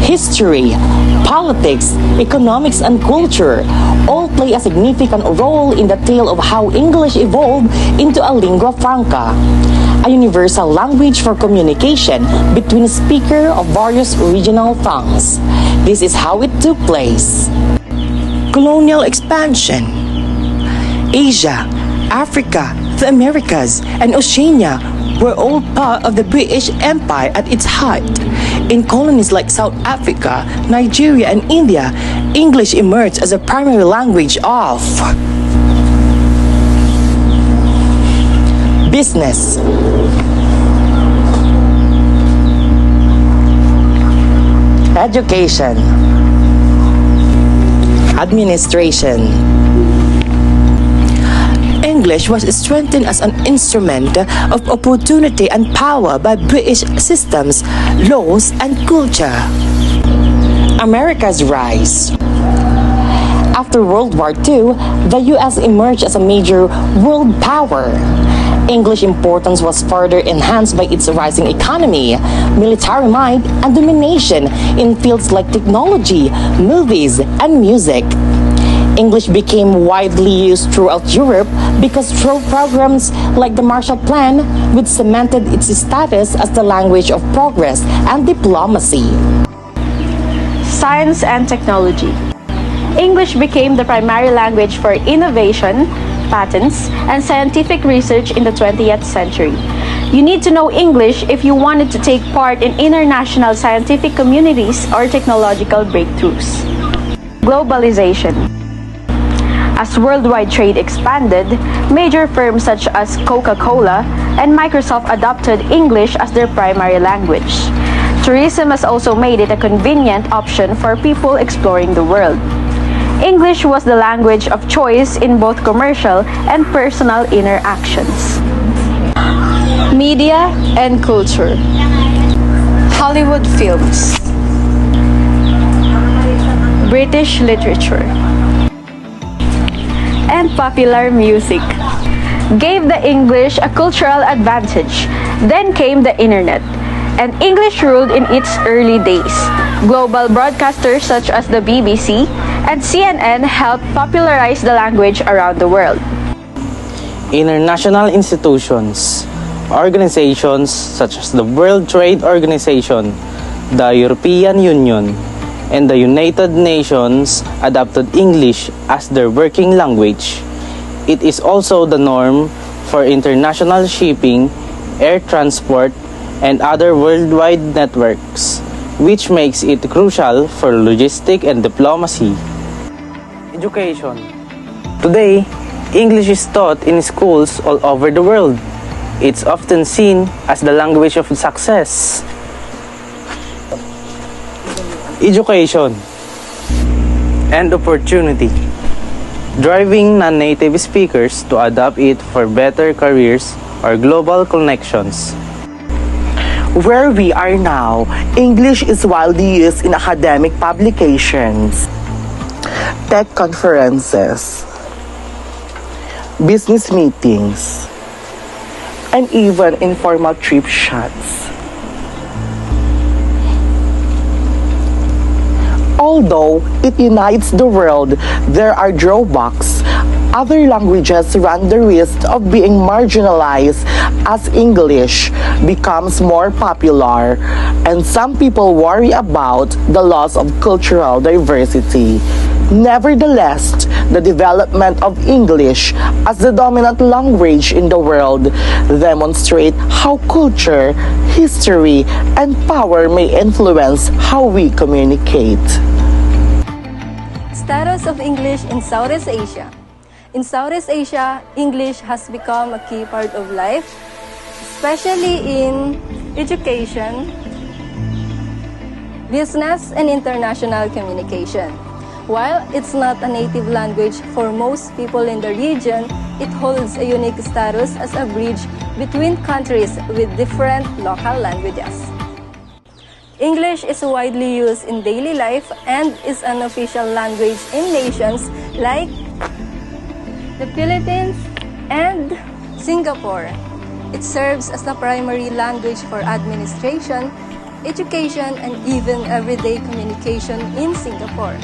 history, politics, economics, and culture all play a significant role in the tale of how English evolved into a lingua franca, a universal language for communication between speakers of various regional tongues. This is how it took place. Colonial expansion. Asia, Africa, the Americas, and Oceania were all part of the British Empire at its height. In colonies like South Africa, Nigeria, and India, English emerged as a primary language of business, education, administration. English was strengthened as an instrument of opportunity and power by British systems, laws, and culture. America's rise. After World War II, the U.S. emerged as a major world power. English importance was further enhanced by its rising economy, military might, and domination in fields like technology, movies, and music. English became widely used throughout Europe because through programs like the Marshall Plan, which cemented its status as the language of progress and diplomacy. Science and technology. English became the primary language for innovation, patents, and scientific research in the 20th century. You need to know English if you wanted to take part in international scientific communities or technological breakthroughs. Globalization. As worldwide trade expanded, major firms such as Coca-Cola and Microsoft adopted English as their primary language. Tourism has also made it a convenient option for people exploring the world. English was the language of choice in both commercial and personal interactions. Media and culture. Hollywood films. British literature. And popular music gave the English a cultural advantage. Then came the internet, and English ruled in its early days. Global broadcasters such as the BBC and CNN helped popularize the language around the world. International institutions. Organizations such as the World Trade Organization, the European Union, and the United Nations adopted English as their working language. It is also the norm for international shipping, air transport, and other worldwide networks, which makes it crucial for logistics and diplomacy. Education. Today, English is taught in schools all over the world. It's often seen as the language of success. Education and opportunity, driving non-native speakers to adopt it for better careers or global connections. Where we are now, English is widely used in academic publications, tech conferences, business meetings, and even informal trip shots. Although it unites the world, there are drawbacks. Other languages run the risk of being marginalized as English becomes more popular, and some people worry about the loss of cultural diversity. Nevertheless, the development of English as the dominant language in the world demonstrate how culture, history, and power may influence how we communicate. Status of English in Southeast Asia. In Southeast Asia, English has become a key part of life, especially in education, business, and international communication. While it's not a native language for most people in the region, it holds a unique status as a bridge between countries with different local languages. English is widely used in daily life and is an official language in nations like the Philippines and Singapore. It serves as the primary language for administration, education, and even everyday communication in Singapore.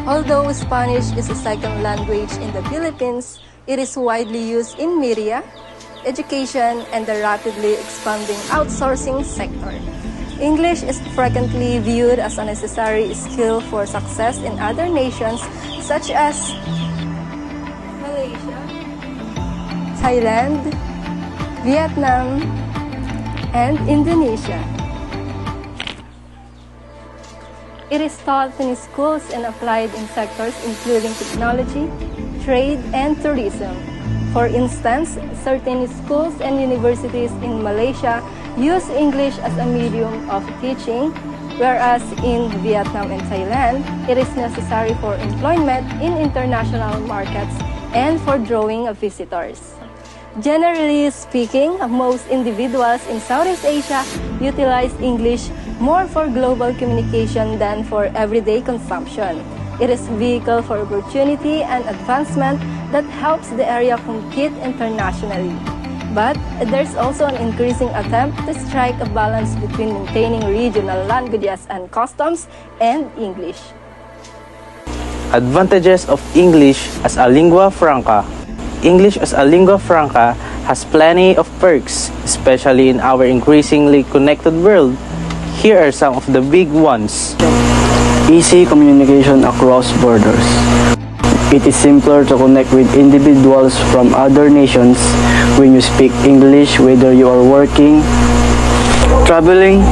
Although Spanish is a second language in the Philippines, it is widely used in media, education, and the rapidly expanding outsourcing sector. English is frequently viewed as a necessary skill for success in other nations such as Malaysia, Thailand, Vietnam, and Indonesia. It is taught in schools and applied in sectors including technology, trade, and tourism. For instance, certain schools and universities in Malaysia use English as a medium of teaching, whereas in Vietnam and Thailand, it is necessary for employment in international markets and for drawing of visitors. Generally speaking, most individuals in Southeast Asia utilize English more for global communication than for everyday consumption. It is a vehicle for opportunity and advancement that helps the area compete internationally. But there's also an increasing attempt to strike a balance between maintaining regional languages and customs and English. Advantages of English as a lingua franca. English as a lingua franca has plenty of perks, especially in our increasingly connected world. Here are some of the big ones. Easy communication across borders. It is simpler to connect with individuals from other nations when you speak English, whether you are working, traveling,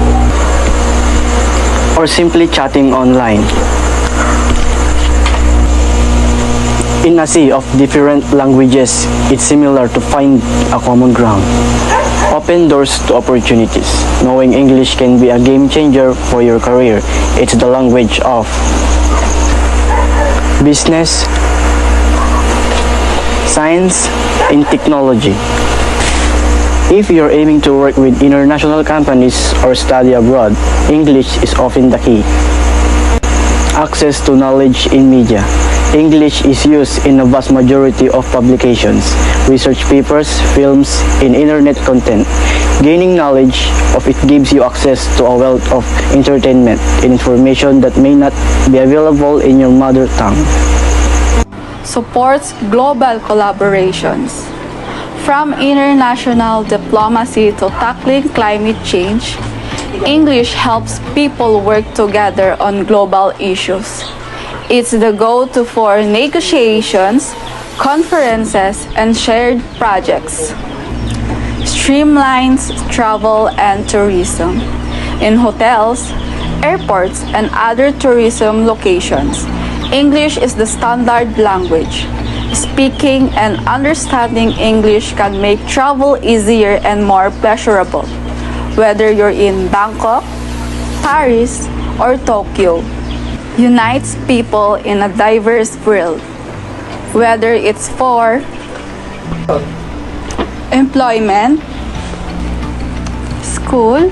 or simply chatting online. In a sea of different languages, it's similar to find a common ground. Open doors to opportunities. Knowing English can be a game changer for your career. It's the language of business, science, and technology. If you're aiming to work with international companies or study abroad, English is often the key. Access to knowledge in media. English is used in a vast majority of publications, research papers, films, and internet content. Gaining knowledge of it gives you access to a wealth of entertainment and information that may not be available in your mother tongue. Supports global collaborations. From international diplomacy to tackling climate change, English helps people work together on global issues. It's the go-to for negotiations, conferences, and shared projects. Streamlines travel and tourism. In hotels, airports, and other tourism locations, English is the standard language. Speaking and understanding English can make travel easier and more pleasurable, whether you're in Bangkok, Paris, or Tokyo. Unites people in a diverse world, whether it's for employment, school,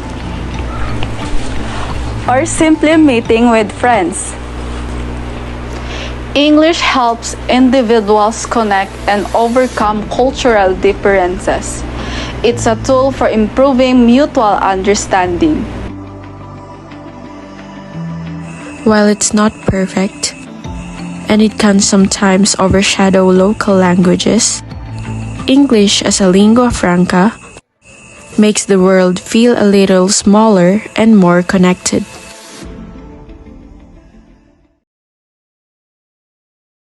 or simply meeting with friends. English helps individuals connect and overcome cultural differences. It's a tool for improving mutual understanding. While it's not perfect, and it can sometimes overshadow local languages, English as a lingua franca makes the world feel a little smaller and more connected.